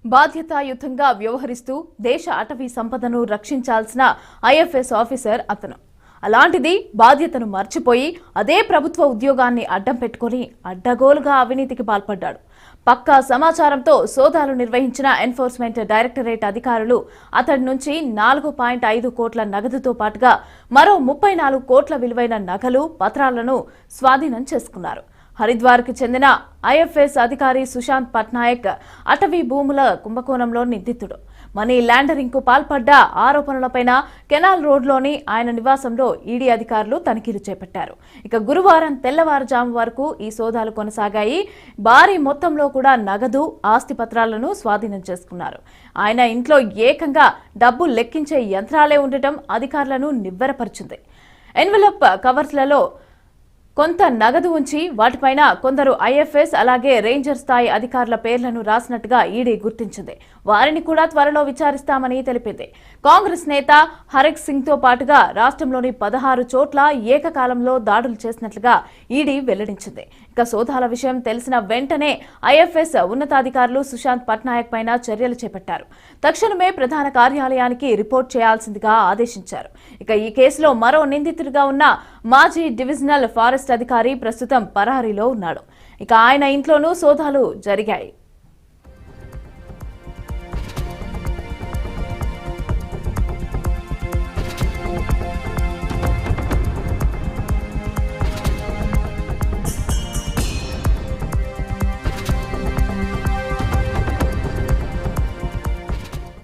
బాధ్యతాయుతంగా వ్యవహరిస్తూ దేశ అటవీ సంపదను రక్షించాల్సిన ఐఎఫ్ఎస్ ఆఫీసర్ అతను. అలాంటిది బాధ్యతను మర్చిపోయి అదే ప్రభుత్వ ఉద్యోగాన్ని అడ్డం పెట్టుకుని అడ్డగోలుగా అవినీతికి పాల్పడ్డాడు. పక్కా సమాచారంతో సోదాలు నిర్వహించిన ఎన్ఫోర్స్మెంట్ డైరెక్టరేట్ అధికారులు అతడి నుంచి 4.5 కోట్ల నగదుతో పాటుగా మరో 34 కోట్ల విలువైన నగలు, పత్రాలను స్వాధీనం చేసుకున్నారు. హరిద్వార్కు చెందిన ఐఎఫ్ఎస్ అధికారి సుశాంత్ పట్నాయక్ అటవీ భూముల కుంభకోణంలో నిందితుడు. మనీ ల్యాండరింగ్ కు పాల్పడ్డ ఆరోపణలపై కెనాల్ రోడ్లోని ఆయన నివాసంలో ఈడీ అధికారులు తనిఖీలు చేపట్టారు. ఇక గురువారం తెల్లవారుజాము వరకు ఈ సోదాలు కొనసాగాయి. భారీ మొత్తంలో కూడా నగదు, ఆస్తి పత్రాలను స్వాధీనం చేసుకున్నారు. ఆయన ఇంట్లో ఏకంగా డబ్బు లెక్కించే యంత్రాలే ఉండటం అధికారులను నివ్వెరపరిచింది. ఎన్వలప్ కవర్స్లలో కొంత నగదు ఉంచి వాటిపైన కొందరు ఐఎఫ్ఎస్ అలాగే రేంజర్ స్థాయి అధికారుల పేర్లను రాసినట్టుగా ఈడీ గుర్తించింది. వారిని కూడా త్వరలో విచారిస్తామని తెలిపింది. కాంగ్రెస్ నేత హరక్ సింగ్ తో పాటుగా రాష్ట్రంలోని 16 చోట్ల ఏకకాలంలో దాడులు చేసినట్లుగా ఈడీ వెల్లడించింది. ఇక సోదాల విషయం తెలిసిన వెంటనే ఐఎఫ్ఎస్ ఉన్నతాధికారులు సుశాంత్ పట్నాయక్ పైన చర్యలు చేపట్టారు. తక్షణమే ప్రధాన కార్యాలయానికి రిపోర్ట్ చేయాల్సిందిగా ఆదేశించారు. ఇక ఈ కేసులో మరో నిందితుడిగా ఉన్న మాజీ డివిజనల్ ఫారెస్ట్ అధికారి ప్రస్తుతం పరారీలో ఉన్నాడు. ఇక ఆయన ఇంట్లోనూ సోదాలు జరిగాయి.